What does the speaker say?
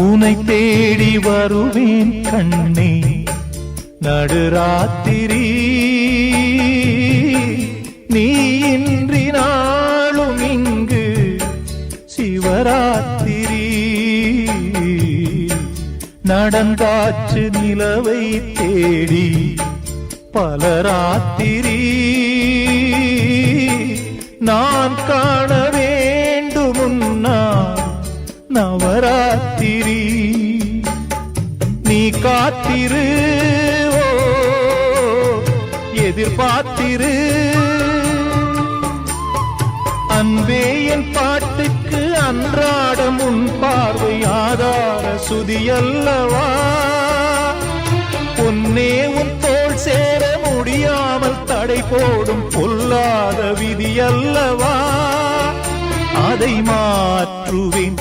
உனை தேடி வருவேன் கண்ணே நடுராத்திரி நீ இன்றி நாளும் இங்கு சிவராத்திரி நடந்தாச்சு நிலவை தேடி பலராத்திரி நான் காண வேண்டுமுன்னா நவராத்திரி நீ காத்திரு எதிர்பார்த்திரு அன்பே என் பாட்டுக்கு அன்றாடம் உன் பார்வை ஆதார சுதியல்லவா பொன்னே உன் தோள் சேர முடியாமல் தடை போடும் பொல்லாத விதியல்லவா அதை மாற்றுவேன்